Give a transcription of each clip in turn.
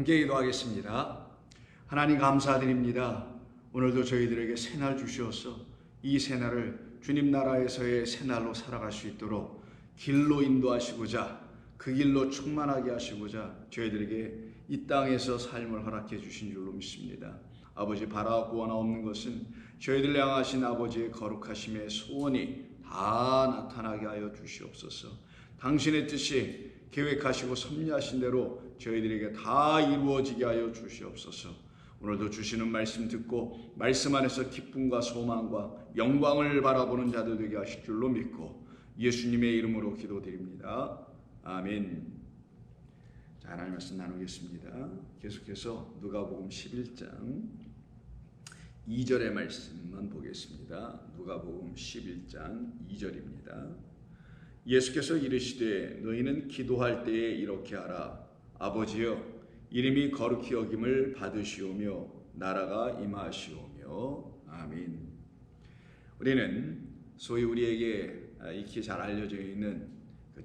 함께 기도하겠습니다. 하나님 감사드립니다. 오늘도 저희들에게 새날 주시어서 이 새날을 주님 나라에서의 새날로 살아갈 수 있도록 길로 인도하시고자, 그 길로 충만하게 하시고자 저희들에게 이 땅에서 삶을 허락해 주신 줄로 믿습니다. 아버지, 바라고 원하옵는 것은 저희들 향하신 아버지의 거룩하심의 소원이 다 나타나게 하여 주시옵소서. 당신의 뜻이 계획하시고 섭리하신 대로 저희들에게 다 이루어지게 하여 주시옵소서. 오늘도 주시는 말씀 듣고 말씀 안에서 기쁨과 소망과 영광을 바라보는 자들 되게 하실 줄로 믿고 예수님의 이름으로 기도드립니다. 아멘. 자, 하나님 말씀 나누겠습니다. 계속해서 누가복음 11장 2절의 말씀만 보겠습니다. 누가복음 11장 2절입니다. 예수께서 이르시되 너희는 기도할 때에 이렇게 하라. 아버지여, 이름이 거룩히 여김을 받으시오며 나라가 임하시오며. 아멘. 우리는 소위 우리에게 익히 잘 알려져 있는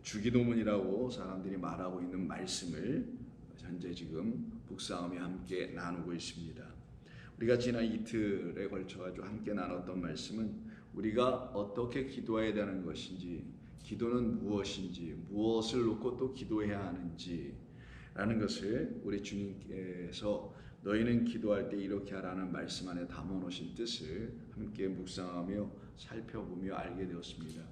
주기도문이라고 사람들이 말하고 있는 말씀을 현재 지금 북사음에 함께 나누고 있습니다. 우리가 지난 이틀에 걸쳐가지고 함께 나눴던 말씀은 우리가 어떻게 기도해야 되는 것인지, 기도는 무엇인지, 무엇을 놓고 또 기도해야 하는지 라는 것을 우리 주님께서 너희는 기도할 때 이렇게 하라는 말씀 안에 담아놓으신 뜻을 함께 묵상하며 살펴보며 알게 되었습니다.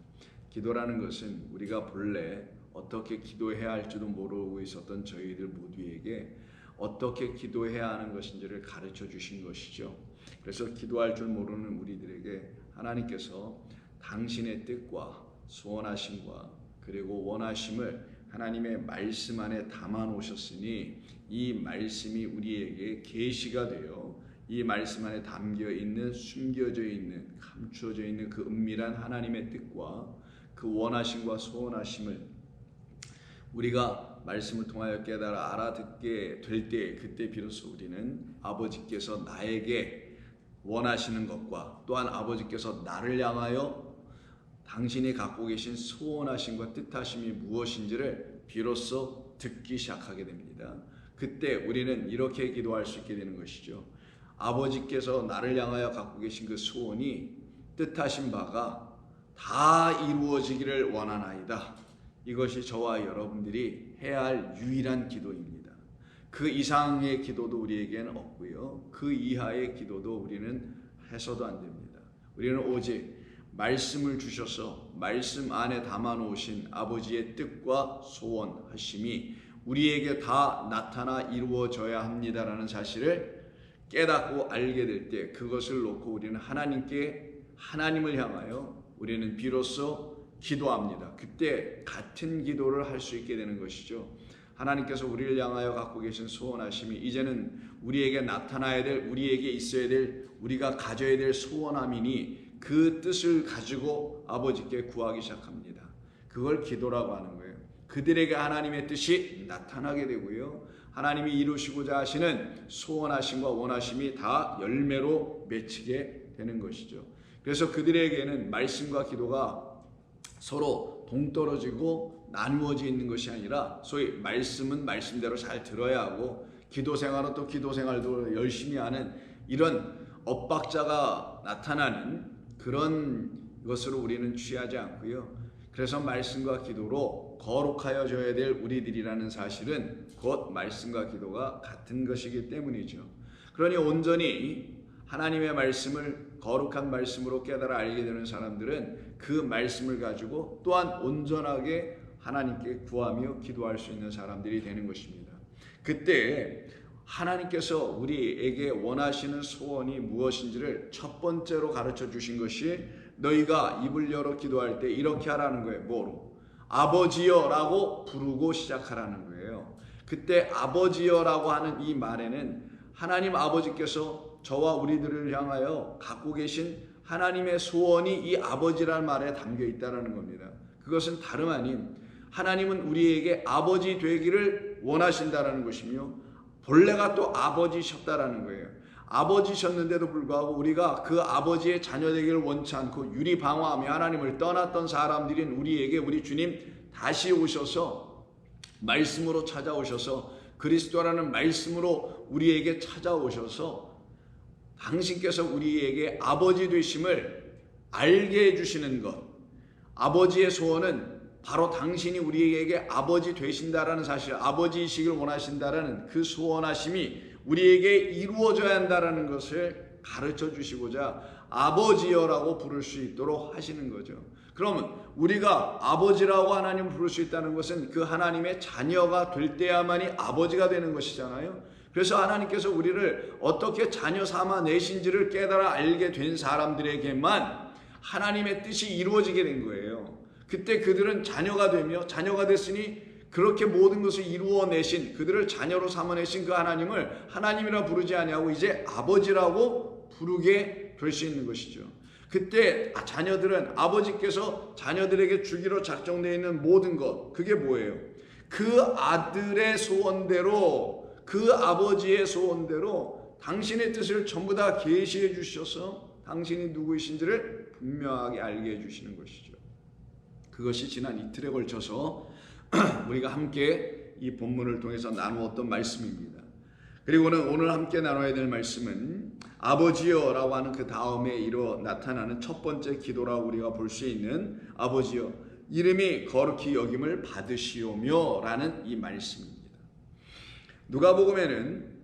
기도라는 것은 우리가 본래 어떻게 기도해야 할지도 모르고 있었던 저희들 모두에게 어떻게 기도해야 하는 것인지를 가르쳐 주신 것이죠. 그래서 기도할 줄 모르는 우리들에게 하나님께서 당신의 뜻과 소원하심과 그리고 원하심을 하나님의 말씀 안에 담아 놓으셨으니 이 말씀이 우리에게 계시가 되어 이 말씀 안에 담겨 있는, 숨겨져 있는, 감추어져 있는 그 은밀한 하나님의 뜻과 그 원하심과 소원하심을 우리가 말씀을 통하여 깨달아 알아듣게 될 때, 그때 비로소 우리는 아버지께서 나에게 원하시는 것과 또한 아버지께서 나를 향하여 당신이 갖고 계신 소원하심과 뜻하심이 무엇인지를 비로소 듣기 시작하게 됩니다. 그때 우리는 이렇게 기도할 수 있게 되는 것이죠. 아버지께서 나를 향하여 갖고 계신 그 소원이, 뜻하신 바가 다 이루어지기를 원하나이다. 이것이 저와 여러분들이 해야 할 유일한 기도입니다. 그 이상의 기도도 우리에게는 없고요. 그 이하의 기도도 우리는 해서도 안 됩니다. 우리는 오직 말씀을 주셔서 말씀 안에 담아 놓으신 아버지의 뜻과 소원하심이 우리에게 다 나타나 이루어져야 합니다라는 사실을 깨닫고 알게 될 때, 그것을 놓고 우리는 하나님을 향하여 우리는 비로소 기도합니다. 그때 같은 기도를 할 수 있게 되는 것이죠. 하나님께서 우리를 향하여 갖고 계신 소원하심이 이제는 우리에게 나타나야 될, 우리에게 있어야 될, 우리가 가져야 될 소원함이니 그 뜻을 가지고 아버지께 구하기 시작합니다. 그걸 기도라고 하는 거예요. 그들에게 하나님의 뜻이 나타나게 되고요. 하나님이 이루시고자 하시는 소원하심과 원하심이 다 열매로 맺히게 되는 것이죠. 그래서 그들에게는 말씀과 기도가 서로 동떨어지고 나누어져 있는 것이 아니라 소위 말씀은 말씀대로 잘 들어야 하고 기도 생활은 또 기도 생활도 열심히 하는 이런 엇박자가 나타나는 그런 것으로 우리는 취하지 않고요. 그래서 말씀과 기도로 거룩하여져야 될 우리들이라는 사실은 곧 말씀과 기도가 같은 것이기 때문이죠. 그러니 온전히 하나님의 말씀을 거룩한 말씀으로 깨달아 알게 되는 사람들은 그 말씀을 가지고 또한 온전하게 하나님께 구하며 기도할 수 있는 사람들이 되는 것입니다. 그때 하나님께서 우리에게 원하시는 소원이 무엇인지를 첫 번째로 가르쳐 주신 것이 너희가 입을 열어 기도할 때 이렇게 하라는 거예요. 뭐로? 아버지여 라고 부르고 시작하라는 거예요. 그때 아버지여 라고 하는 이 말에는 하나님 아버지께서 저와 우리들을 향하여 갖고 계신 하나님의 소원이 이 아버지라는 말에 담겨 있다는 겁니다. 그것은 다름 아닌 하나님은 우리에게 아버지 되기를 원하신다는 것이며 본래가 또 아버지셨다라는 거예요. 아버지셨는데도 불구하고 우리가 그 아버지의 자녀 되기를 원치 않고 유리방어하며 하나님을 떠났던 사람들인 우리에게 우리 주님 다시 오셔서 말씀으로 찾아오셔서 그리스도라는 말씀으로 우리에게 찾아오셔서 당신께서 우리에게 아버지 되심을 알게 해주시는 것, 아버지의 소원은 바로 당신이 우리에게 아버지 되신다라는 사실, 아버지이시길 원하신다라는 그 소원하심이 우리에게 이루어져야 한다라는 것을 가르쳐 주시고자 아버지여라고 부를 수 있도록 하시는 거죠. 그러면 우리가 아버지라고 하나님을 부를 수 있다는 것은 그 하나님의 자녀가 될 때야만이 아버지가 되는 것이잖아요. 그래서 하나님께서 우리를 어떻게 자녀 삼아 내신지를 깨달아 알게 된 사람들에게만 하나님의 뜻이 이루어지게 된 거예요. 그때 그들은 자녀가 되며, 자녀가 됐으니 그렇게 모든 것을 이루어내신, 그들을 자녀로 삼아내신 그 하나님을 하나님이라 부르지 아니하고 이제 아버지라고 부르게 될 수 있는 것이죠. 그때 자녀들은 아버지께서 자녀들에게 주기로 작정되어 있는 모든 것, 그게 뭐예요? 그 아들의 소원대로, 그 아버지의 소원대로 당신의 뜻을 전부 다 계시해 주셔서 당신이 누구이신지를 분명하게 알게 해주시는 것이죠. 그것이 지난 이틀에 걸쳐서 우리가 함께 이 본문을 통해서 나누었던 말씀입니다. 그리고는 오늘 함께 나눠야 될 말씀은 아버지여 라고 하는 그 다음에 나타나는 첫 번째 기도라고 우리가 볼 수 있는 아버지여 이름이 거룩히 여김을 받으시오며 라는 이 말씀입니다. 누가복음에는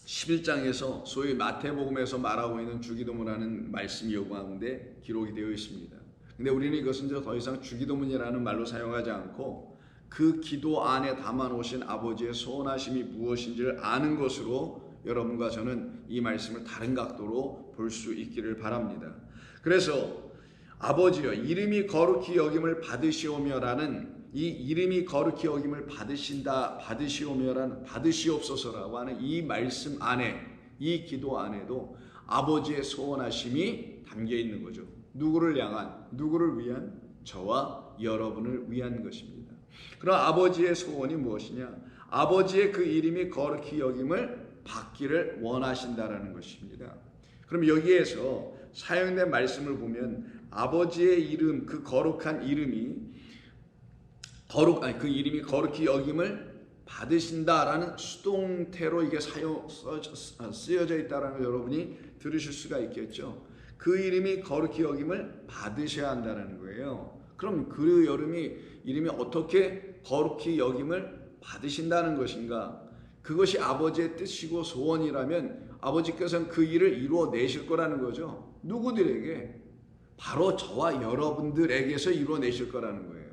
11장에서 소위 마태복음에서 말하고 있는 주기도문이라는 말씀이 요구하는데 기록이 되어 있습니다. 근데 우리는 이것은 더 이상 주기도문이라는 말로 사용하지 않고 그 기도 안에 담아 놓으신 아버지의 소원하심이 무엇인지를 아는 것으로 여러분과 저는 이 말씀을 다른 각도로 볼 수 있기를 바랍니다. 그래서 아버지여 이름이 거룩히 여김을 받으시오며라는 이 이름이 거룩히 여김을 받으시오며라는 받으시옵소서라고 하는 이 말씀 안에, 이 기도 안에도 아버지의 소원하심이 담겨 있는 거죠. 누구를 향한, 누구를 위한? 저와 여러분을 위한 것입니다. 그럼 아버지의 소원이 무엇이냐? 아버지의 그 이름이 거룩히 여김을 받기를 원하신다라는 것입니다. 그럼 여기에서 사용된 말씀을 보면 아버지의 이름, 그 거룩한 이름이 그 이름이 거룩히 여김을 받으신다라는 수동태로 이게 쓰여져 있다라는 걸 여러분이 들으실 수가 있겠죠. 그 이름이 거룩히 여김을 받으셔야 한다는 거예요. 그럼 그 이름이 어떻게 거룩히 여김을 받으신다는 것인가? 그것이 아버지의 뜻이고 소원이라면 아버지께서는 그 일을 이루어내실 거라는 거죠. 누구들에게? 바로 저와 여러분들에게서 이루어내실 거라는 거예요.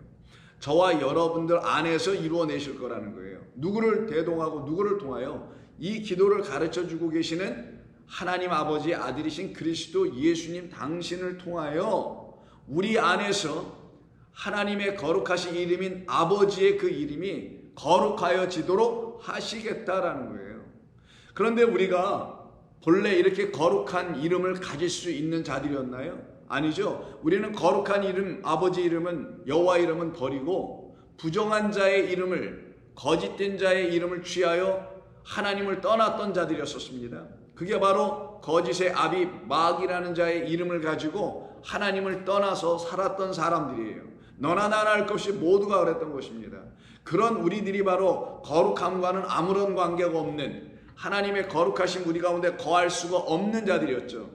저와 여러분들 안에서 이루어내실 거라는 거예요. 누구를 대동하고 누구를 통하여? 이 기도를 가르쳐주고 계시는 하나님 아버지의 아들이신 그리스도 예수님 당신을 통하여 우리 안에서 하나님의 거룩하신 이름인 아버지의 그 이름이 거룩하여지도록 하시겠다라는 거예요. 그런데 우리가 본래 이렇게 거룩한 이름을 가질 수 있는 자들이었나요? 아니죠. 우리는 거룩한 이름, 아버지 이름은, 여호와 이름은 버리고 부정한 자의 이름을, 거짓된 자의 이름을 취하여 하나님을 떠났던 자들이었었습니다. 그게 바로 거짓의 아비 마귀라는 자의 이름을 가지고 하나님을 떠나서 살았던 사람들이에요. 너나 나나 할 것 없이 모두가 그랬던 것입니다. 그런 우리들이 바로 거룩함과는 아무런 관계가 없는, 하나님의 거룩하신 우리 가운데 거할 수가 없는 자들이었죠.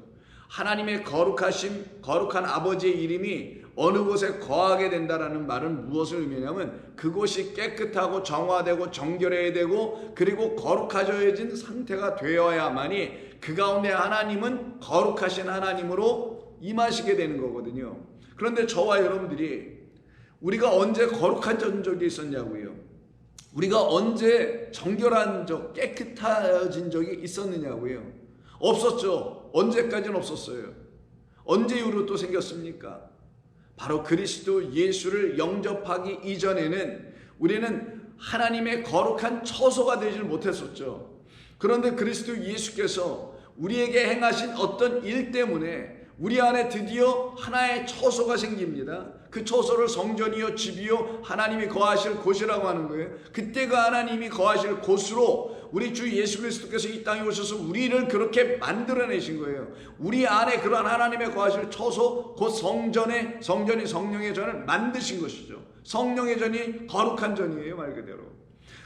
하나님의 거룩한 아버지의 이름이 어느 곳에 거하게 된다라는 말은 무엇을 의미하냐면 그곳이 깨끗하고 정화되고 정결해야 되고 그리고 거룩해진 상태가 되어야만이 그 가운데 하나님은 거룩하신 하나님으로 임하시게 되는 거거든요. 그런데 저와 여러분들이 우리가 언제 거룩한 적이 있었냐고요? 우리가 언제 정결한 적, 깨끗해진 적이 있었느냐고요? 없었죠. 언제까지는 없었어요. 언제 이후로 또 생겼습니까? 바로 그리스도 예수를 영접하기 이전에는 우리는 하나님의 거룩한 처소가 되지 못했었죠. 그런데 그리스도 예수께서 우리에게 행하신 어떤 일 때문에 우리 안에 드디어 하나의 처소가 생깁니다. 그 처소를 성전이요 집이요 하나님이 거하실 곳이라고 하는 거예요. 그때 그 하나님이 거하실 곳으로 우리 주 예수 그리스도께서 이 땅에 오셔서 우리를 그렇게 만들어내신 거예요. 우리 안에 그러한 하나님의 거하실 처소, 곧 성전이 성령의 전을 만드신 것이죠. 성령의 전이 거룩한 전이에요, 말 그대로.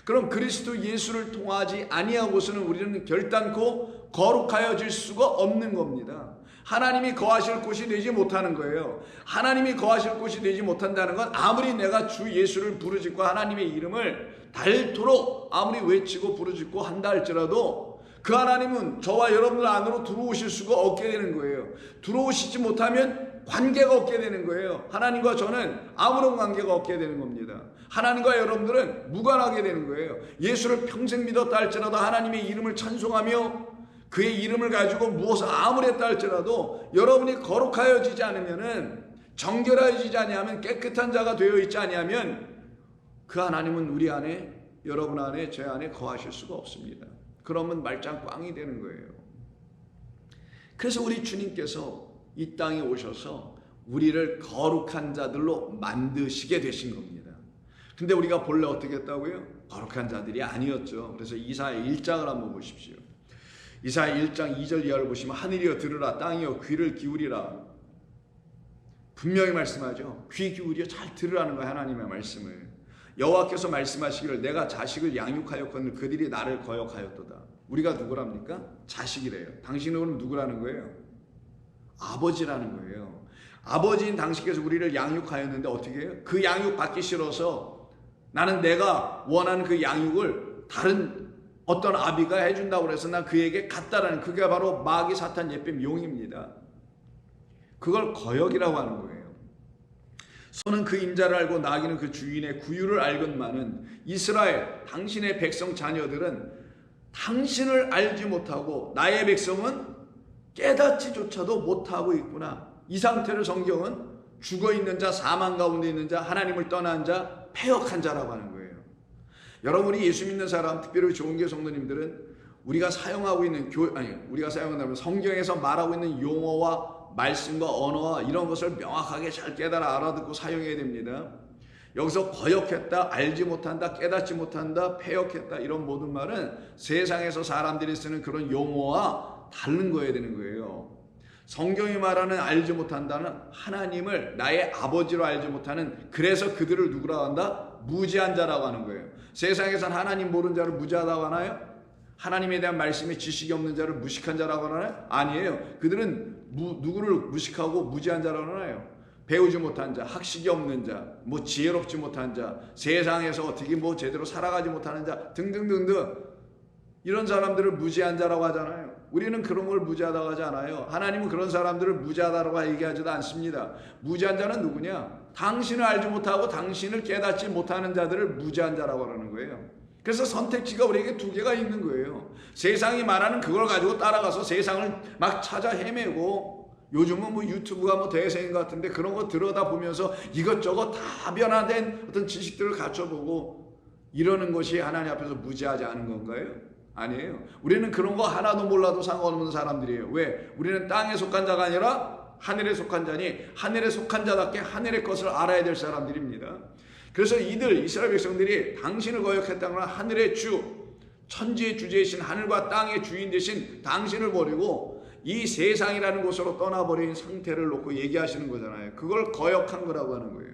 그럼 그리스도 예수를 통하지 아니하고서는 우리는 결단코 거룩하여질 수가 없는 겁니다. 하나님이 거하실 곳이 되지 못하는 거예요. 하나님이 거하실 곳이 되지 못한다는 건 아무리 내가 주 예수를 부르짖고 하나님의 이름을 닳도록 아무리 외치고 부르짖고 한다 할지라도 그 하나님은 저와 여러분들 안으로 들어오실 수가 없게 되는 거예요. 들어오시지 못하면 관계가 없게 되는 거예요. 하나님과 저는 아무런 관계가 없게 되는 겁니다. 하나님과 여러분들은 무관하게 되는 거예요. 예수를 평생 믿었다 할지라도 하나님의 이름을 찬송하며 그의 이름을 가지고 무엇을 아무리 했다 할지라도 여러분이 거룩하여지지 않으면은, 정결해지지 아니하면, 깨끗한 자가 되어 있지 아니하면 그 하나님은 우리 안에, 여러분 안에, 제 안에 거하실 수가 없습니다. 그러면 말짱 꽝이 되는 거예요. 그래서 우리 주님께서 이 땅에 오셔서 우리를 거룩한 자들로 만드시게 되신 겁니다. 근데 우리가 본래 어떻게 했다고요? 거룩한 자들이 아니었죠. 그래서 이사야 1장을 한번 보십시오. 이사야 1장 2절 이하를 보시면 하늘이여 들으라, 땅이여 귀를 기울이라. 분명히 말씀하죠. 귀 기울여 잘 들으라는 거예요. 하나님의 말씀을. 여호와께서 말씀하시기를 내가 자식을 양육하였거늘 그들이 나를 거역하였도다. 우리가 누구랍니까? 자식이래요. 당신은 그럼 누구라는 거예요? 아버지라는 거예요. 아버지인 당신께서 우리를 양육하였는데 어떻게 해요? 그 양육 받기 싫어서 나는 내가 원하는 그 양육을 다른 어떤 아비가 해준다고 해서 난 그에게 갔다라는, 그게 바로 마귀 사탄 예뱀 용입니다. 그걸 거역이라고 하는 거예요. 소는 그 임자를 알고 나귀는 그 주인의 구유를 알건만은 이스라엘 당신의 백성 자녀들은 당신을 알지 못하고 나의 백성은 깨닫지조차도 못하고 있구나. 이 상태를 성경은 죽어있는 자, 사망 가운데 있는 자, 하나님을 떠난 자, 패역한 자라고 하는 거예요. 여러분이 예수 믿는 사람, 특별히 좋은교회 성도님들은 우리가 사용하고 있는 우리가 사용한다면 성경에서 말하고 있는 용어와 말씀과 언어와 이런 것을 명확하게 잘 깨달아 알아듣고 사용해야 됩니다. 여기서 거역했다, 알지 못한다, 깨닫지 못한다, 패역했다 이런 모든 말은 세상에서 사람들이 쓰는 그런 용어와 다른 거여야 되는 거예요. 성경이 말하는 알지 못한다는 하나님을 나의 아버지로 알지 못하는, 그래서 그들을 누구라고 한다? 무지한 자라고 하는 거예요. 세상에선 하나님 모르는 자를 무지하다고 하나요? 하나님에 대한 말씀에 지식이 없는 자를 무식한 자라고 하나요? 아니에요. 그들은 누구를 무식하고 무지한 자라고 하나요? 배우지 못한 자, 학식이 없는 자, 뭐 지혜롭지 못한 자, 세상에서 어떻게 뭐 제대로 살아가지 못하는 자 등등등등, 이런 사람들을 무지한 자라고 하잖아요. 우리는 그런 걸 무지하다고 하지 않아요. 하나님은 그런 사람들을 무지하다고 얘기하지도 않습니다. 무지한 자는 누구냐? 당신을 알지 못하고 당신을 깨닫지 못하는 자들을 무지한 자라고 하는 거예요. 그래서 선택지가 우리에게 두 개가 있는 거예요. 세상이 말하는 그걸 가지고 따라가서 세상을 막 찾아 헤매고, 요즘은 뭐 유튜브가 뭐 대세인 것 같은데 그런 거 들여다보면서 이것저것 다 변화된 어떤 지식들을 갖춰보고 이러는 것이 하나님 앞에서 무지하지 않은 건가요? 아니에요. 우리는 그런 거 하나도 몰라도 상관없는 사람들이에요. 왜? 우리는 땅에 속한 자가 아니라 하늘에 속한 자니, 하늘에 속한 자답게 하늘의 것을 알아야 될 사람들입니다. 그래서 이스라엘 백성들이 당신을 거역했다는 건 하늘의 주, 천지의 주제이신 하늘과 땅의 주인 되신 당신을 버리고 이 세상이라는 곳으로 떠나버린 상태를 놓고 얘기하시는 거잖아요. 그걸 거역한 거라고 하는 거예요.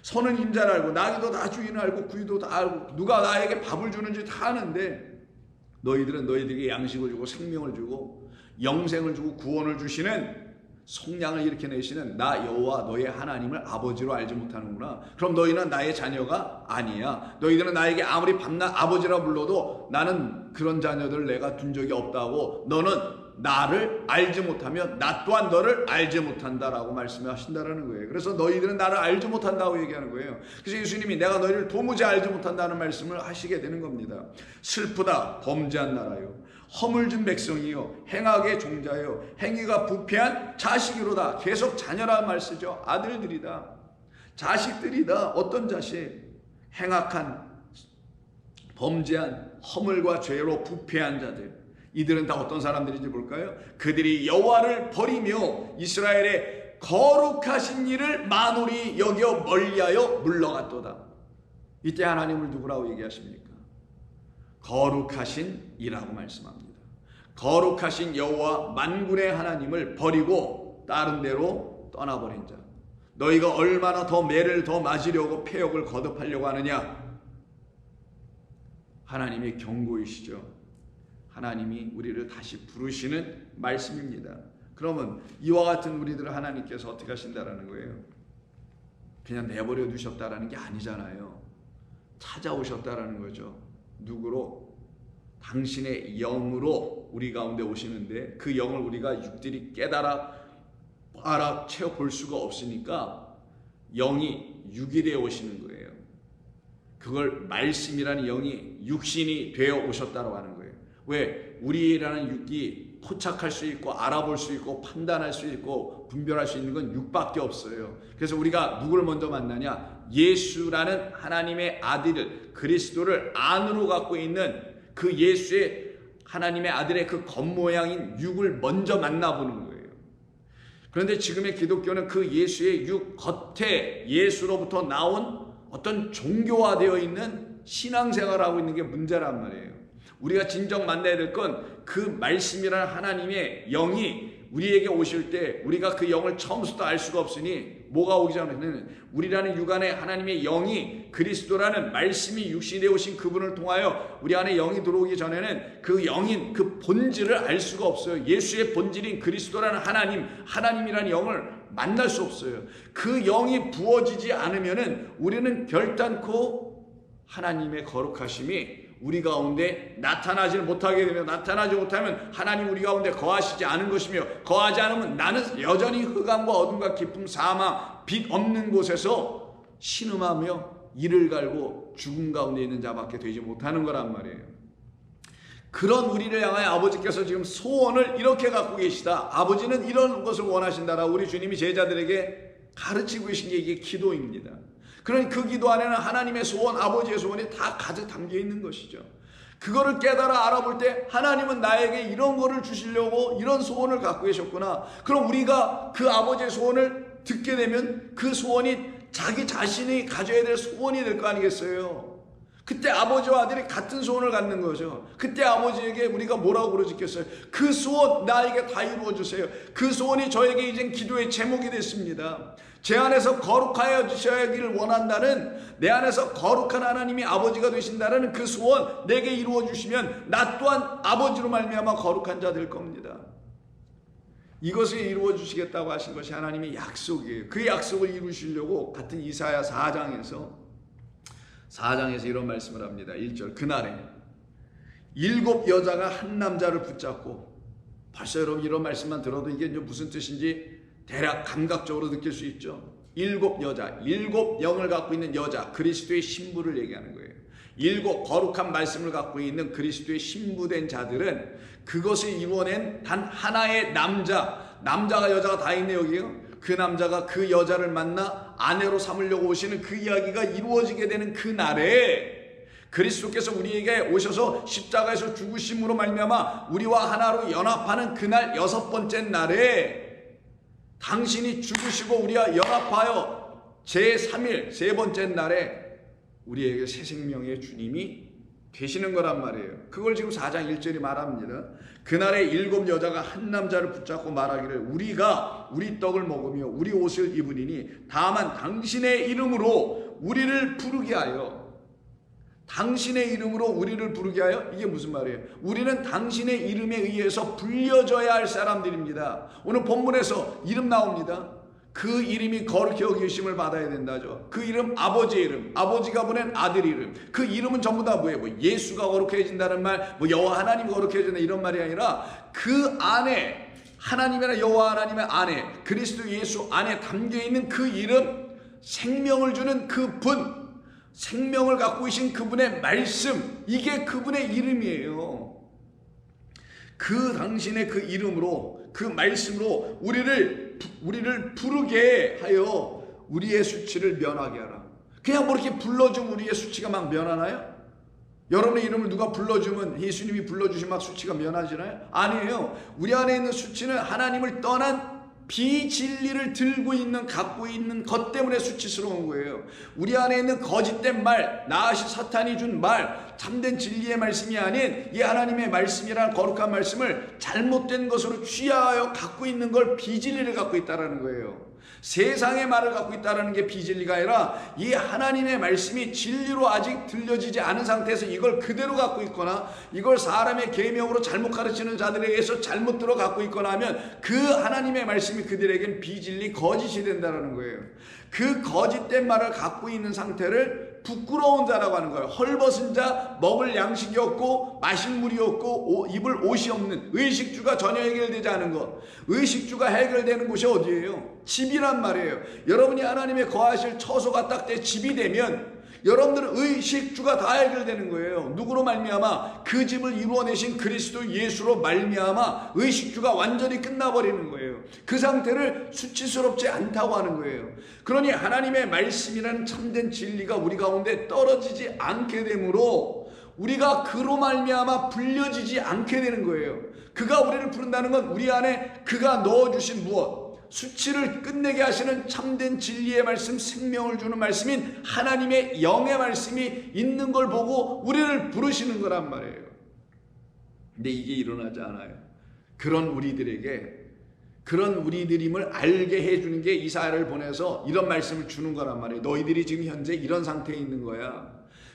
소는 임자를 알고 나귀도 다 주인을 알고 구유도 다 알고 누가 나에게 밥을 주는지 다 아는데 너희들은 너희들에게 양식을 주고 생명을 주고 영생을 주고 구원을 주시는, 속량을 일으켜내시는 나 여호와 너의 하나님을 아버지로 알지 못하는구나. 그럼 너희는 나의 자녀가 아니야. 너희들은 나에게 아무리 밤낮 아버지라 불러도 나는 그런 자녀들을 내가 둔 적이 없다고, 너는 나를 알지 못하면 나 또한 너를 알지 못한다라고 말씀하신다라는 거예요. 그래서 너희들은 나를 알지 못한다고 얘기하는 거예요. 그래서 예수님이 내가 너희를 도무지 알지 못한다는 말씀을 하시게 되는 겁니다. 슬프다 범죄한 나라요, 허물진 백성이요, 행악의 종자요, 행위가 부패한 자식이로다. 계속 자녀라는 말 쓰죠. 아들들이다, 자식들이다. 어떤 자식? 행악한, 범죄한, 허물과 죄로 부패한 자들. 이들은 다 어떤 사람들인지 볼까요? 그들이 여호와를 버리며 이스라엘의 거룩하신 이를 만홀히 여겨 멀리하여 물러갔도다. 이때 하나님을 누구라고 얘기하십니까? 거룩하신 이라고 말씀합니다. 거룩하신 여호와 만군의 하나님을 버리고 다른 데로 떠나버린 자. 너희가 얼마나 더 매를 더 맞으려고 패역을 거듭하려고 하느냐? 하나님의 경고이시죠. 하나님이 우리를 다시 부르시는 말씀입니다. 그러면 이와 같은 우리들을 하나님께서 어떻게 하신다라는 거예요? 그냥 내버려 두셨다라는 게 아니잖아요. 찾아오셨다라는 거죠. 누구로? 당신의 영으로 우리 가운데 오시는데, 그 영을 우리가 육들이 깨달아 알아채어 볼 수가 없으니까 영이 육이 되어 오시는 거예요. 그걸 말씀이라는 영이 육신이 되어 오셨다고 하는 거예요. 왜? 우리라는 육이 포착할 수 있고 알아볼 수 있고 판단할 수 있고 분별할 수 있는 건 육밖에 없어요. 그래서 우리가 누구를 먼저 만나냐? 예수라는 하나님의 아들을, 그리스도를 안으로 갖고 있는 그 예수의 하나님의 아들의 그 겉모양인 육을 먼저 만나보는 거예요. 그런데 지금의 기독교는 그 예수의 육 겉에 예수로부터 나온 어떤 종교화되어 있는 신앙생활을 하고 있는 게 문제란 말이에요. 우리가 진정 만나야 될 건 그 말씀이라는 하나님의 영이 우리에게 오실 때 우리가 그 영을 처음부터 알 수가 없으니, 뭐가 오기 전에는 우리라는 육 안에 하나님의 영이, 그리스도라는 말씀이 육신이 되어 오신 그분을 통하여 우리 안에 영이 들어오기 전에는 그 영인 그 본질을 알 수가 없어요. 예수의 본질인 그리스도라는 하나님이라는 영을 만날 수 없어요. 그 영이 부어지지 않으면은 우리는 결단코 하나님의 거룩하심이 우리 가운데 나타나지 못하게 되며, 나타나지 못하면 하나님 우리 가운데 거하시지 않은 것이며, 거하지 않으면 나는 여전히 흑암과 어둠과 깊음, 사망, 빛 없는 곳에서 신음하며 이를 갈고 죽음 가운데 있는 자밖에 되지 못하는 거란 말이에요. 그런 우리를 향하여 아버지께서 지금 소원을 이렇게 갖고 계시다. 아버지는 이런 것을 원하신다라 우리 주님이 제자들에게 가르치고 계신 게 이게 기도입니다. 그러니 그 기도 안에는 하나님의 소원, 아버지의 소원이 다 가득 담겨 있는 것이죠. 그거를 깨달아 알아볼 때 하나님은 나에게 이런 거를 주시려고 이런 소원을 갖고 계셨구나. 그럼 우리가 그 아버지의 소원을 듣게 되면 그 소원이 자기 자신이 가져야 될 소원이 될 거 아니겠어요? 그때 아버지와 아들이 같은 소원을 갖는 거죠. 그때 아버지에게 우리가 뭐라고 부르짖겠어요? 그 소원 나에게 다 이루어 주세요. 그 소원이 저에게 이젠 기도의 제목이 됐습니다. 제 안에서 거룩하여 주셔야기를 원한다는, 내 안에서 거룩한 하나님이 아버지가 되신다는 그 소원 내게 이루어 주시면 나 또한 아버지로 말미암아 거룩한 자 될 겁니다. 이것을 이루어 주시겠다고 하신 것이 하나님의 약속이에요. 그 약속을 이루시려고 같은 이사야 4장에서 이런 말씀을 합니다. 1절, 그날에 7 여자가 한 남자를 붙잡고, 벌써 여러분 이런 말씀만 들어도 이게 무슨 뜻인지 대략 감각적으로 느낄 수 있죠. 7 여자, 7 영을 갖고 있는 여자, 그리스도의 신부를 얘기하는 거예요. 7 거룩한 말씀을 갖고 있는 그리스도의 신부된 자들은 그것을 이루어낸 단 하나의 남자가 여자가 다 있네 여기요. 그 남자가 그 여자를 만나 아내로 삼으려고 오시는 그 이야기가 이루어지게 되는 그 날에, 그리스도께서 우리에게 오셔서 십자가에서 죽으심으로 말미암아 우리와 하나로 연합하는 그날 6번째 날에, 당신이 죽으시고 우리와 연합하여 제3일 3번째 날에 우리에게 새 생명의 주님이 되시는 거란 말이에요. 그걸 지금 4장 1절이 말합니다. 그날에 7 여자가 한 남자를 붙잡고 말하기를 우리가 우리 떡을 먹으며 우리 옷을 입으리니 다만 당신의 이름으로 우리를 부르게 하여. 당신의 이름으로 우리를 부르게 하여, 이게 무슨 말이에요? 우리는 당신의 이름에 의해서 불려져야 할 사람들입니다. 오늘 본문에서 이름 나옵니다. 그 이름이 거룩히 여기심을 받아야 된다죠. 그 이름, 아버지의 이름, 아버지가 보낸 아들 이름. 그 이름은 전부 다 뭐예요? 뭐 예수가 거룩해진다는 말, 뭐 여호와 하나님이 거룩해진다 이런 말이 아니라 그 안에 하나님이나 여호와 하나님의 안에 그리스도 예수 안에 담겨있는 그 이름, 생명을 주는 그 분, 생명을 갖고 계신 그분의 말씀, 이게 그분의 이름이에요. 그 당신의 그 이름으로, 그 말씀으로 우리를 부르게 하여 우리의 수치를 면하게 하라. 그냥 뭐 이렇게 불러주면 우리의 수치가 막 면하나요? 여러분의 이름을 누가 불러주면 예수님이 불러주시면 막 수치가 면하지나요? 아니에요. 우리 안에 있는 수치는 하나님을 떠난 비진리를 갖고 있는 것 때문에 수치스러운 거예요. 우리 안에 있는 거짓된 말, 나아시 사탄이 준 말, 참된 진리의 말씀이 아닌 이 하나님의 말씀이라는 거룩한 말씀을 잘못된 것으로 취하여 갖고 있는 걸 비진리를 갖고 있다는 거예요. 세상의 말을 갖고 있다는 게 비진리가 아니라 이 하나님의 말씀이 진리로 아직 들려지지 않은 상태에서 이걸 그대로 갖고 있거나 이걸 사람의 계명으로 잘못 가르치는 자들에게서 잘못 들어 갖고 있거나 하면 그 하나님의 말씀이 그들에겐 비진리, 거짓이 된다는 거예요. 그 거짓된 말을 갖고 있는 상태를 부끄러운 자라고 하는 거예요. 헐벗은 자, 먹을 양식이 없고 마실 물이 없고 입을 옷이 없는, 의식주가 전혀 해결되지 않은 것. 의식주가 해결되는 곳이 어디예요? 집이란 말이에요. 여러분이 하나님의 거하실 처소가 딱 때 집이 되면 여러분들은 의식주가 다 해결되는 거예요. 누구로 말미암아? 그 집을 이루어내신 그리스도 예수로 말미암아 의식주가 완전히 끝나버리는 거예요. 그 상태를 수치스럽지 않다고 하는 거예요. 그러니 하나님의 말씀이라는 참된 진리가 우리 가운데 떨어지지 않게 되므로 우리가 그로 말미암아 불려지지 않게 되는 거예요. 그가 우리를 부른다는 건 우리 안에 그가 넣어주신 무엇? 수치를 끝내게 하시는 참된 진리의 말씀, 생명을 주는 말씀인 하나님의 영의 말씀이 있는 걸 보고 우리를 부르시는 거란 말이에요. 근데 이게 일어나지 않아요. 그런 우리들임을 알게 해주는 게 이사야를 보내서 이런 말씀을 주는 거란 말이에요. 너희들이 지금 현재 이런 상태에 있는 거야.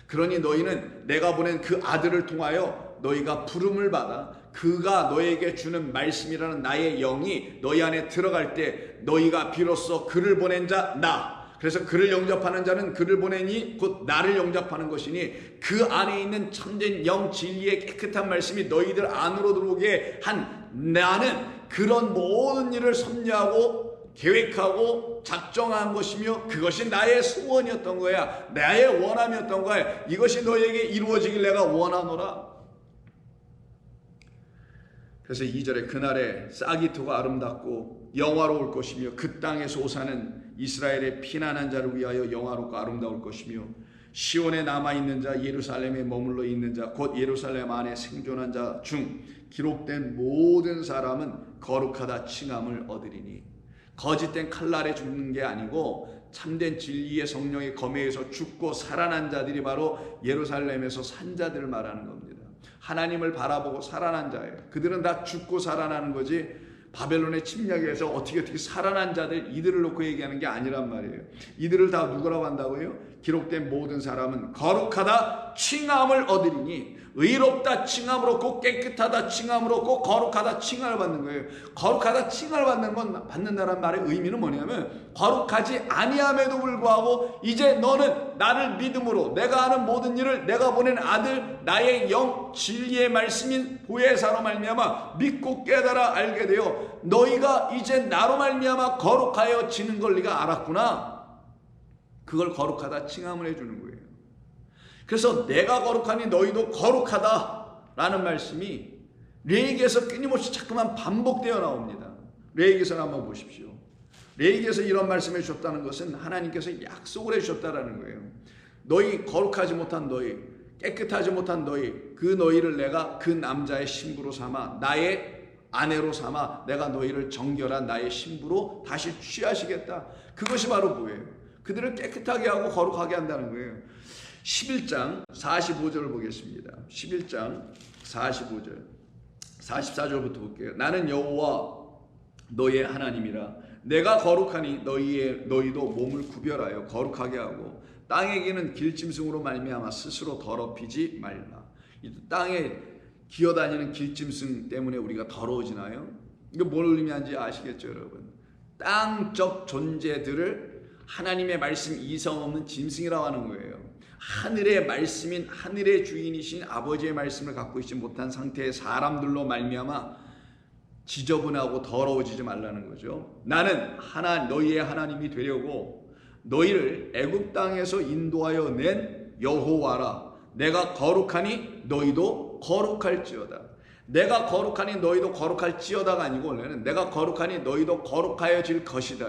그러니 너희는 내가 보낸 그 아들을 통하여 너희가 부름을 받아 그가 너에게 주는 말씀이라는 나의 영이 너희 안에 들어갈 때 너희가 비로소 그를 보낸 자 나, 그래서 그를 영접하는 자는 그를 보내니 곧 나를 영접하는 것이니 그 안에 있는 참된 영 진리의 깨끗한 말씀이 너희들 안으로 들어오게 한 나는 그런 모든 일을 섭리하고 계획하고 작정한 것이며 그것이 나의 소원이었던 거야. 나의 원함이었던 거야. 이것이 너에게 이루어지길 내가 원하노라. 그래서 2절에 그날에 싹이토가 아름답고 영화로울 것이며 그 땅에서 오사는 이스라엘의 피난한 자를 위하여 영화롭고 아름다울 것이며 시온에 남아있는 자, 예루살렘에 머물러 있는 자, 곧 예루살렘 안에 생존한 자 중 기록된 모든 사람은 거룩하다 칭함을 얻으리니. 거짓된 칼날에 죽는 게 아니고 참된 진리의 성령의 검에서 죽고 살아난 자들이 바로 예루살렘에서 산 자들을 말하는 겁니다. 하나님을 바라보고 살아난 자예요. 그들은 다 죽고 살아나는 거지 바벨론의 침략에 의해서 어떻게 살아난 자들 이들을 놓고 얘기하는 게 아니란 말이에요. 이들을 다 누구라고 한다고요? 기록된 모든 사람은 거룩하다 칭함을 얻으리니. 의롭다 칭함을 얻고 깨끗하다 칭함을 얻고 거룩하다 칭함을 받는 거예요. 거룩하다 칭함을 받는다는 말의 의미는 뭐냐면 거룩하지 아니함에도 불구하고 이제 너는 나를 믿음으로 내가 하는 모든 일을 내가 보낸 아들 나의 영 진리의 말씀인 보혜사로 말미암아 믿고 깨달아 알게 되어 너희가 이제 나로 말미암아 거룩하여지는 걸 네가 알았구나. 그걸 거룩하다 칭함을 해주는 거예요. 그래서 내가 거룩하니 너희도 거룩하다라는 말씀이 레위기에서 끊임없이 자꾸만 반복되어 나옵니다. 레위기에서 한번 보십시오. 레위기에서 이런 말씀을 주셨다는 것은 하나님께서 약속을 해주셨다는 거예요. 너희 거룩하지 못한 너희, 깨끗하지 못한 너희, 그 너희를 내가 그 남자의 신부로 삼아 나의 아내로 삼아 내가 너희를 정결한 나의 신부로 다시 취하시겠다. 그것이 바로 뭐예요? 그들을 깨끗하게 하고 거룩하게 한다는 거예요. 11장 45절을 보겠습니다. 11장 45절 44절부터 볼게요. 나는 여호와 너의 하나님이라. 내가 거룩하니 너희도 몸을 구별하여 거룩하게 하고 땅에게는 길짐승으로 말미암아 스스로 더럽히지 말라. 이 땅에 기어다니는 길짐승 때문에 우리가 더러워지나요? 이거 뭘 의미하는지 아시겠죠, 여러분? 땅적 존재들을 하나님의 말씀 이성 없는 짐승이라고 하는 거예요. 하늘의 말씀인 하늘의 주인이신 아버지의 말씀을 갖고 있지 못한 상태의 사람들로 말미암아 지저분하고 더러워지지 말라는 거죠. 나는 너희의 하나님이 되려고 너희를 애굽 땅에서 인도하여 낸 여호와라. 내가 거룩하니 너희도 거룩할지어다. 내가 거룩하니 너희도 거룩할지어다가 아니고 원래는 내가 거룩하니 너희도 거룩하여질 것이다.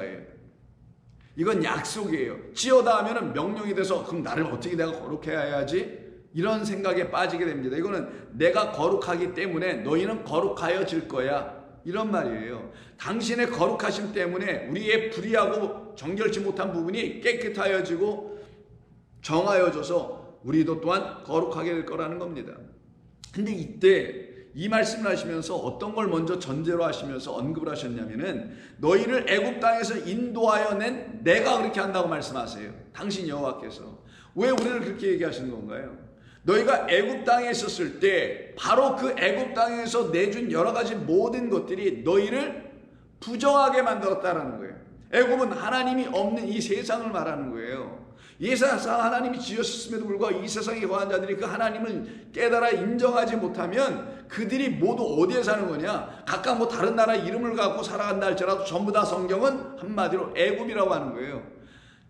이건 약속이에요. 지어다 하면은 명령이 돼서 그럼 나를 어떻게 내가 거룩해야 하지? 이런 생각에 빠지게 됩니다. 이거는 내가 거룩하기 때문에 너희는 거룩하여질 거야. 이런 말이에요. 당신의 거룩하심 때문에 우리의 불의하고 정결치 못한 부분이 깨끗하여지고 정하여져서 우리도 또한 거룩하게 될 거라는 겁니다. 근데 이때 이 말씀을 하시면서 어떤 걸 먼저 전제로 하시면서 언급을 하셨냐면은 너희를 애굽 땅에서 인도하여 낸 내가 그렇게 한다고 말씀하세요. 당신 여호와께서. 왜 우리를 그렇게 얘기하시는 건가요? 너희가 애굽 땅에 있었을 때 바로 그 애굽 땅에서 내준 여러 가지 모든 것들이 너희를 부정하게 만들었다라는 거예요. 애굽은 하나님이 없는 이 세상을 말하는 거예요. 이 세상 하나님이 지으셨음에도 불구하고 이 세상에 거한 자들이 그 하나님을 깨달아 인정하지 못하면 그들이 모두 어디에 사는 거냐? 각각 뭐 다른 나라 이름을 갖고 살아간다 할지라도 전부 다 성경은 한마디로 애굽이라고 하는 거예요.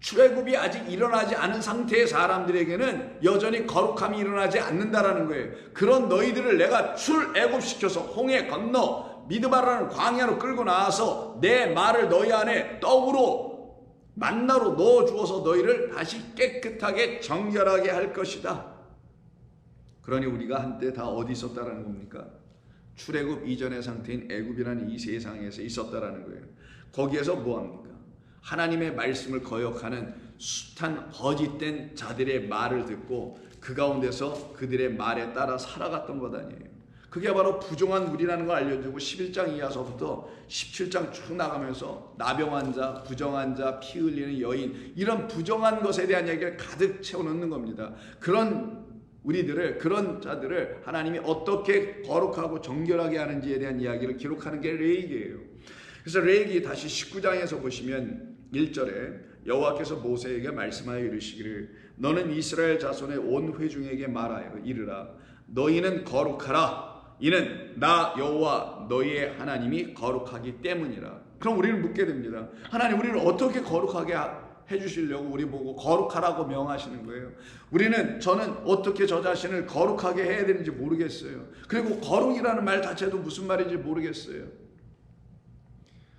출애굽이 아직 일어나지 않은 상태의 사람들에게는 여전히 거룩함이 일어나지 않는다라는 거예요. 그런 너희들을 내가 출애굽시켜서 홍해 건너 미드바라는 광야로 끌고 나와서 내 말을 너희 안에 떡으로 만나로 넣어 주어서 너희를 다시 깨끗하게 정결하게 할 것이다. 그러니 우리가 한때 다 어디 있었다라는 겁니까? 출애굽 이전의 상태인 애굽이라는 이 세상에서 있었다라는 거예요. 거기에서 뭐 합니까? 하나님의 말씀을 거역하는 숱한 거짓된 자들의 말을 듣고 그 가운데서 그들의 말에 따라 살아갔던 것 아니에요. 그게 바로 부정한 무리라는 걸 알려주고 11장 이하서부터 17장 쭉 나가면서 나병 자, 부정한 자, 피 흘리는 여인 이런 부정한 것에 대한 얘기를 가득 채워넣는 겁니다. 그런 우리들을 그런 자들을 하나님이 어떻게 거룩하고 정결하게 하는지에 대한 이야기를 기록하는 게 레위기예요. 그래서 레위기 다시 19장에서 보시면 1절에 여호와께서 모세에게 말씀하여 이르시기를 너는 이스라엘 자손의 온 회중에게 말하여 이르라 너희는 거룩하라 이는 나 여호와 너희의 하나님이 거룩하기 때문이라. 그럼 우리는 묻게 됩니다. 하나님 우리를 어떻게 거룩하게 해주시려고 우리 보고 거룩하라고 명하시는 거예요. 저는 어떻게 저 자신을 거룩하게 해야 되는지 모르겠어요. 그리고 거룩이라는 말 자체도 무슨 말인지 모르겠어요.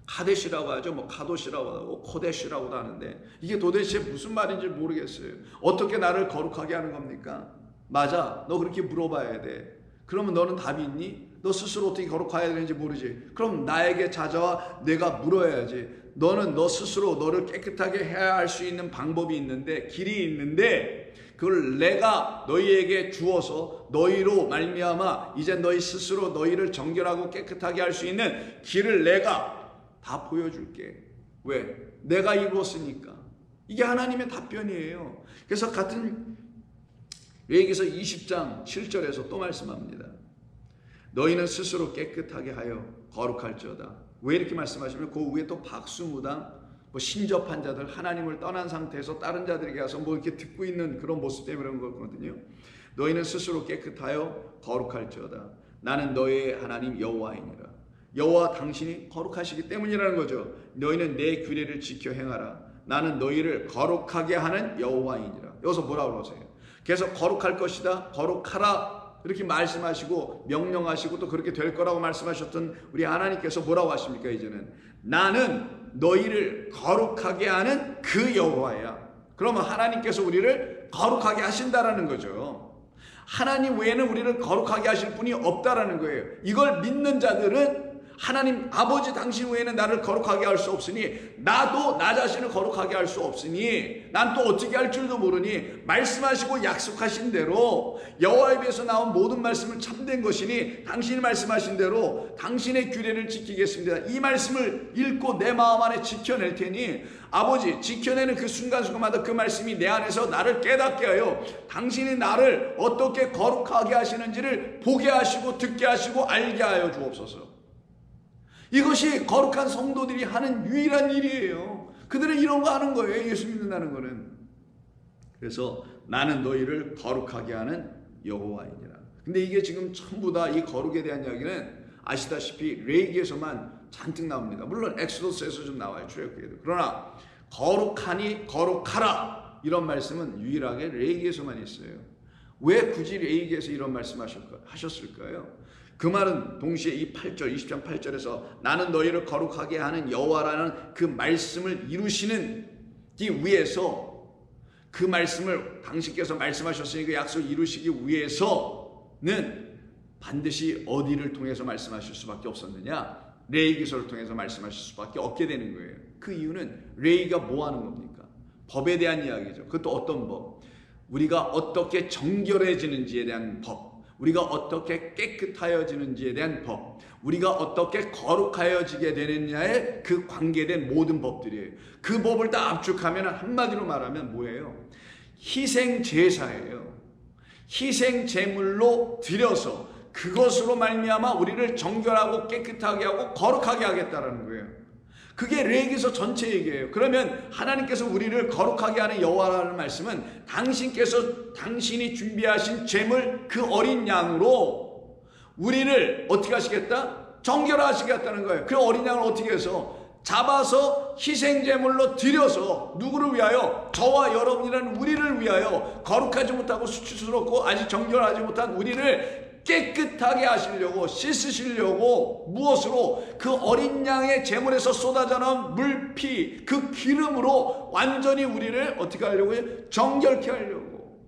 카데시라고 하죠. 뭐 카도시라고 하고 코데시라고도 하는데 이게 도대체 무슨 말인지 모르겠어요. 어떻게 나를 거룩하게 하는 겁니까? 맞아. 너 그렇게 물어봐야 돼. 그러면 너는 답이 있니? 너 스스로 어떻게 거룩해야 되는지 모르지. 그럼 나에게 찾아와 내가 물어야지. 너는 너 스스로 너를 깨끗하게 해야 할 수 있는 방법이 있는데 길이 있는데 그걸 내가 너희에게 주어서 너희로 말미암아 이제 너희 스스로 너희를 정결하고 깨끗하게 할 수 있는 길을 내가 다 보여줄게. 왜? 내가 이루었으니까. 이게 하나님의 답변이에요. 그래서 같은 레위기서 20장 7절에서 또 말씀합니다. 너희는 스스로 깨끗하게 하여 거룩할지어다. 왜 이렇게 말씀하시면 그 위에 또 박수무당 뭐 신접한 자들 하나님을 떠난 상태에서 다른 자들에게 가서 뭐 이렇게 듣고 있는 그런 모습 때문에 그런 거거든요. 너희는 스스로 깨끗하여 거룩할지어다. 나는 너희의 하나님 여호와이니라. 여호와 당신이 거룩하시기 때문이라는 거죠. 너희는 내 규례를 지켜 행하라. 나는 너희를 거룩하게 하는 여호와이니라. 여기서 뭐라고 그러세요? 그래서 거룩할 것이다. 거룩하라. 이렇게 말씀하시고 명령하시고 또 그렇게 될 거라고 말씀하셨던 우리 하나님께서 뭐라고 하십니까? 이제는 나는 너희를 거룩하게 하는 그 여호와야. 그러면 하나님께서 우리를 거룩하게 하신다라는 거죠. 하나님 외에는 우리를 거룩하게 하실 분이 없다라는 거예요. 이걸 믿는 자들은 하나님 아버지 당신 외에는 나를 거룩하게 할 수 없으니 나도 나 자신을 거룩하게 할 수 없으니 난 또 어떻게 할 줄도 모르니 말씀하시고 약속하신 대로 여호와의 입에서 나온 모든 말씀은 참된 것이니 당신이 말씀하신 대로 당신의 규례를 지키겠습니다. 이 말씀을 읽고 내 마음 안에 지켜낼 테니 아버지 지켜내는 그 순간순간마다 그 말씀이 내 안에서 나를 깨닫게 하여 당신이 나를 어떻게 거룩하게 하시는지를 보게 하시고 듣게 하시고 알게 하여 주옵소서. 이것이 거룩한 성도들이 하는 유일한 일이에요. 그들은 이런 거 하는 거예요. 예수 믿는다는 거는. 그래서 나는 너희를 거룩하게 하는 여호와이니라. 근데 이게 지금 전부 다 이 거룩에 대한 이야기는 아시다시피 레위기에서만 잔뜩 나옵니다. 물론 엑소더스에서 좀 나와요. 출애굽기에도. 그러나 거룩하니 거룩하라 이런 말씀은 유일하게 레위기에서만 있어요. 왜 굳이 레위기에서 이런 말씀 하셨을까요? 그 말은 동시에 이 8절 20장 8절에서 나는 너희를 거룩하게 하는 여호와라는 그 말씀을 이루시는 이 위에서 그 말씀을 당신께서 말씀하셨으니 그 약속을 이루시기 위해서는 반드시 어디를 통해서 말씀하실 수밖에 없었느냐? 레위기서를 통해서 말씀하실 수밖에 없게 되는 거예요. 그 이유는 레위기가 뭐 하는 겁니까? 법에 대한 이야기죠. 그것도 어떤 법? 우리가 어떻게 정결해지는지에 대한 법. 우리가 어떻게 깨끗하여지는지에 대한 법, 우리가 어떻게 거룩하여지게 되느냐에 그 관계된 모든 법들이에요. 그 법을 다 압축하면 한마디로 말하면 뭐예요? 희생제사예요. 희생제물로 드려서 그것으로 말미암아 우리를 정결하고 깨끗하게 하고 거룩하게 하겠다라는 거예요. 그게 레위기서 전체 얘기예요. 그러면 하나님께서 우리를 거룩하게 하는 여호와라는 말씀은 당신이 준비하신 제물 그 어린 양으로 우리를 어떻게 하시겠다? 정결하시겠다는 거예요. 그 어린 양을 어떻게 해서 잡아서 희생제물로 드려서 누구를 위하여? 저와 여러분이라는 우리를 위하여 거룩하지 못하고 수치스럽고 아직 정결하지 못한 우리를 깨끗하게 하시려고, 씻으시려고, 무엇으로? 그 어린 양의 제물에서 쏟아져 나온 물피, 그 기름으로 완전히 우리를 어떻게 하려고요? 정결케 하려고.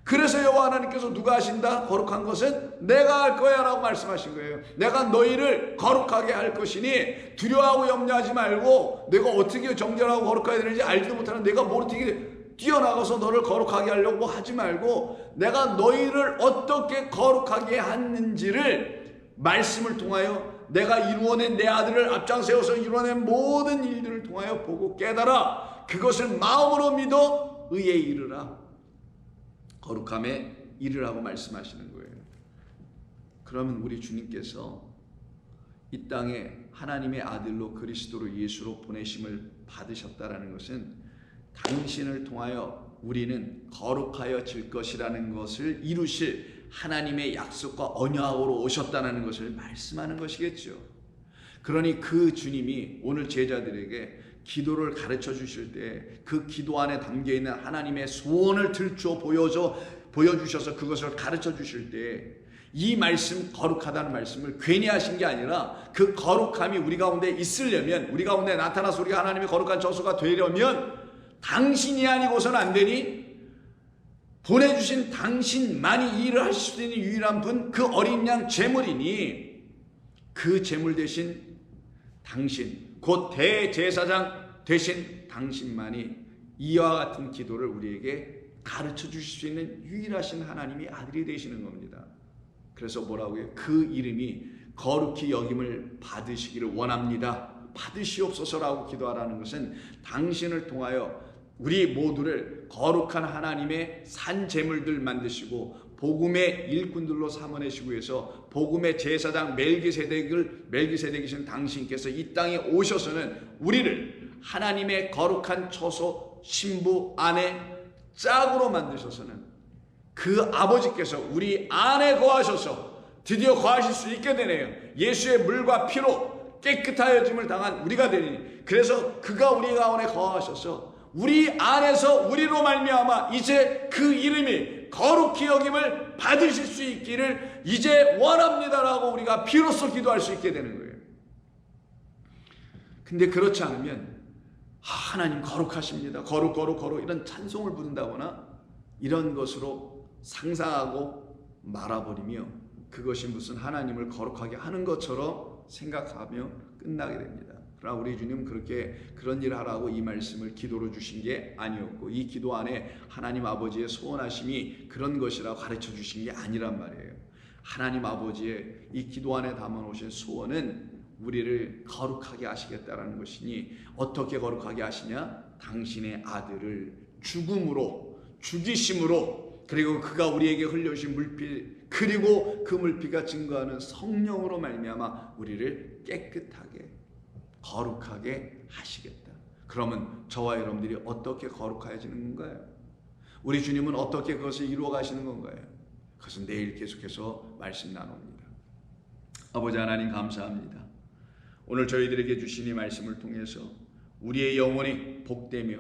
그래서 여호와 하나님께서 누가 하신다? 거룩한 것은 내가 할 거야 라고 말씀하신 거예요. 내가 너희를 거룩하게 할 것이니 두려워하고 염려하지 말고, 내가 어떻게 정결하고 거룩하게 되는지 알지도 못하는 내가 뭘 어떻게 뛰어나가서 너를 거룩하게 하려고 하지 말고, 내가 너희를 어떻게 거룩하게 하는지를 말씀을 통하여 내가 이루어낸 내 아들을 앞장세워서 이루어낸 모든 일들을 통하여 보고 깨달아 그것을 마음으로 믿어 의에 이르라, 거룩함에 이르라고 말씀하시는 거예요. 그러면 우리 주님께서 이 땅에 하나님의 아들로 그리스도로 예수로 보내심을 받으셨다라는 것은 당신을 통하여 우리는 거룩하여질 것이라는 것을 이루실 하나님의 약속과 언약으로 오셨다는 것을 말씀하는 것이겠죠. 그러니 그 주님이 오늘 제자들에게 기도를 가르쳐 주실 때 그 기도 안에 담겨있는 하나님의 소원을 들춰 보여주셔서 그것을 가르쳐 주실 때 이 말씀, 거룩하다는 말씀을 괜히 하신 게 아니라 그 거룩함이 우리 가운데 있으려면, 우리 가운데 나타나서 우리가 하나님의 거룩한 저수가 되려면 당신이 아니고서는 안 되니, 보내주신 당신만이 이 일을 하실 수 있는 유일한 분, 그 어린 양 제물이니 그 제물 대신 당신, 곧 대제사장 되신 당신만이 이와 같은 기도를 우리에게 가르쳐 주실 수 있는 유일하신 하나님이 아들이 되시는 겁니다. 그래서 뭐라고요? 그 이름이 거룩히 여김을 받으시기를 원합니다. 받으시옵소서라고 기도하라는 것은 당신을 통하여 우리 모두를 거룩한 하나님의 산 제물들 만드시고 복음의 일꾼들로 삼아내시고 해서 복음의 제사장 멜기세덱이신 당신께서 이 땅에 오셔서는 우리를 하나님의 거룩한 처소 신부 안에 짝으로 만드셔서는 그 아버지께서 우리 안에 거하셔서 드디어 거하실 수 있게 되네요. 예수의 물과 피로 깨끗하여짐을 당한 우리가 되니, 그래서 그가 우리 가운데 거하셔서 우리 안에서 우리로 말미암아 이제 그 이름이 거룩히 여김을 받으실 수 있기를 이제 원합니다라고 우리가 비로소 기도할 수 있게 되는 거예요. 근데 그렇지 않으면 하나님 거룩하십니다, 거룩 이런 찬송을 부른다거나 이런 것으로 상상하고 말아버리며 그것이 무슨 하나님을 거룩하게 하는 것처럼 생각하며 끝나게 됩니다. 그러나 우리 주님은 그런 일을 하라고 이 말씀을 기도로 주신 게 아니었고, 이 기도 안에 하나님 아버지의 소원하심이 그런 것이라고 가르쳐 주신 게 아니란 말이에요. 하나님 아버지의 이 기도 안에 담아놓으신 소원은 우리를 거룩하게 하시겠다라는 것이니, 어떻게 거룩하게 하시냐? 당신의 아들을 죽이심으로, 그리고 그가 우리에게 흘려주신 물피, 그리고 그 물피가 증거하는 성령으로 말미암아 우리를 깨끗하게 거룩하게 하시겠다. 그러면 저와 여러분들이 어떻게 거룩해지는 건가요? 우리 주님은 어떻게 그것을 이루어 가시는 건가요? 그것은 내일 계속해서 말씀 나눕니다. 아버지 하나님 감사합니다. 오늘 저희들에게 주신 이 말씀을 통해서 우리의 영혼이 복되며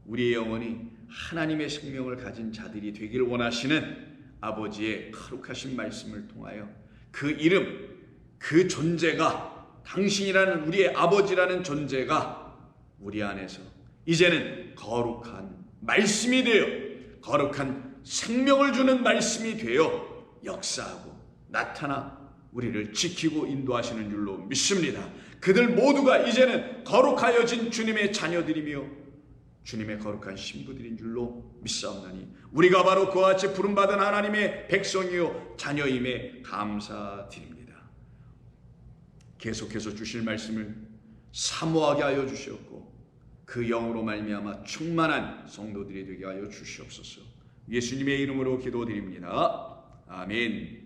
우리의 영혼이 하나님의 생명을 가진 자들이 되기를 원하시는 아버지의 거룩하신 말씀을 통하여 그 이름, 그 존재가, 당신이라는 우리의 아버지라는 존재가 우리 안에서 이제는 거룩한 말씀이 되어, 거룩한 생명을 주는 말씀이 되어 역사하고 나타나 우리를 지키고 인도하시는 줄로 믿습니다. 그들 모두가 이제는 거룩하여진 주님의 자녀들이며 주님의 거룩한 신부들인 줄로 믿사옵나니 우리가 바로 그와 같이 부름받은 하나님의 백성이요 자녀임에 감사드립니다. 계속해서 주실 말씀을 사모하게 하여 주시옵고 그 영으로 말미암아 충만한 성도들이 되게 하여 주시옵소서. 예수님의 이름으로 기도드립니다. 아멘.